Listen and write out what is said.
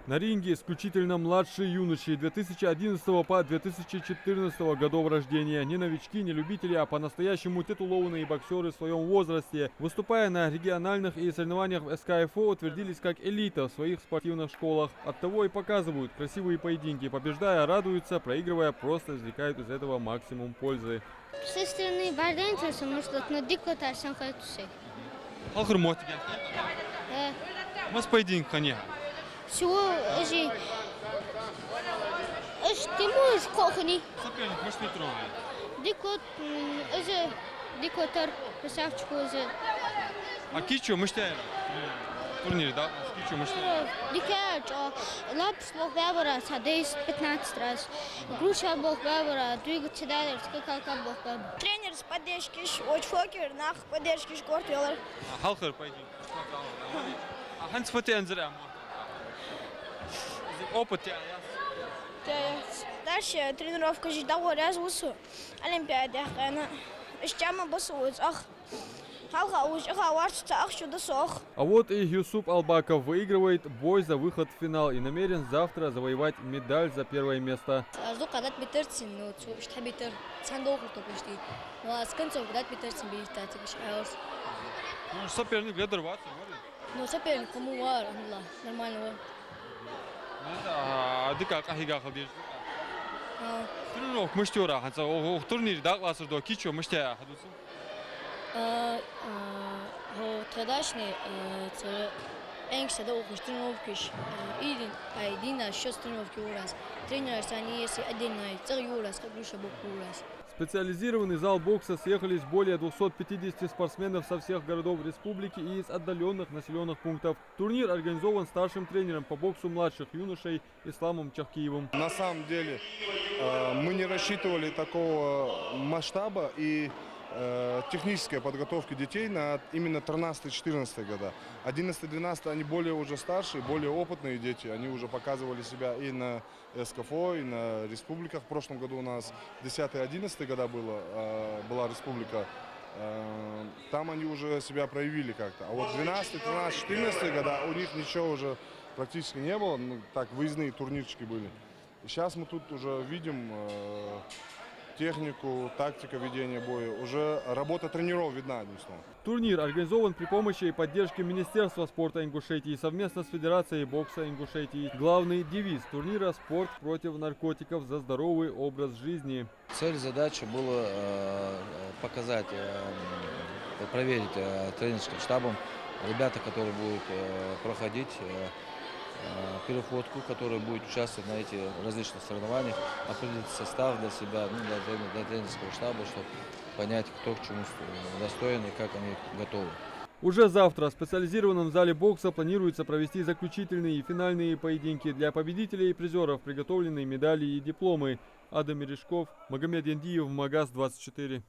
На ринге исключительно младшие юноши 2011 по 2014 годов рождения. Не новички, не любители, а по-настоящему титулованные боксеры в своем возрасте. Выступая на региональных и соревнованиях в СКФО, утвердились как элита в своих спортивных школах. Оттого и показывают красивые поединки. Побеждая, радуются, проигрывая, просто извлекают из этого максимум пользы. Со стороны барденца, может, но диктатор сам хочет. Халхыр мотиген. Мас поединок хане. Всего же ты можешь кухни. Соперник, может, не трогай. Диктатор, красавчик уже. А кичу, мы что? Турнир, да? Кичу, мы что? Диктатор, лапс бог бабара, садись 15 раз. Груша бог бабара, двигаться далее, скакал бог бабара. Тренер с поддержки, очень фокер, нах поддержки шкортелер. Халхыр поединок. А ханс фотен зря. Опыт я. Дальше тренировка же довольно развусу. Олимпиада, она штяма басует, ах. Халха уж, варчится, ах, чудо сох. А вот и Юсуп Албаков выигрывает бой за выход в финал и намерен завтра завоевать медаль за первое место. Жду, когда бетерцин, но что бетер, сандох, что почти. Ну а с концов, когда бетерцин бетерцин, типа, Ну, соперник лидер ватса, ну соперник, кому вар, нормально. А ты как ахига ходишь? Тренировка мастера, хотя в турнире да класса до кичо мастера ходусы. Тогдашний энгсе да ухуш тренировки один раз счет тренировки ураз. Тренер сани если отдельно целый ураз, как лучше бок ураз. В специализированный зал бокса съехались более 250 спортсменов со всех городов республики и из отдаленных населенных пунктов. Турнир организован старшим тренером по боксу младших юношей Исламом Чахкиевым. На самом деле мы не рассчитывали такого масштаба и технической подготовки детей на именно 13-14 года. 11-12 они более уже старшие, более опытные дети. Они уже показывали себя и на СКФО, и на республиках. В прошлом году у нас 10-11 года была республика. Там они уже себя проявили как-то. А вот 12, 13, 14 года у них ничего уже практически не было. Ну, так, выездные турнирчики были. И сейчас мы тут уже видим технику, тактика ведения боя. Уже работа тренеров видна, одним словом. Турнир организован при помощи и поддержке Министерства спорта Ингушетии совместно с Федерацией бокса Ингушетии. Главный девиз турнира – спорт против наркотиков за здоровый образ жизни. Цель, задача была показать, проверить тренерским штабом ребята, которые будут проходить переходку, которая будет участвовать на этих различных соревнованиях, определить состав для себя, для тренерского штаба, чтобы понять, кто к чему достоин и как они готовы. Уже завтра в специализированном зале бокса планируется провести заключительные и финальные поединки. Для победителей и призеров приготовлены медали и дипломы. Адам Мережков, Магомед Яндиев, Магаз 24.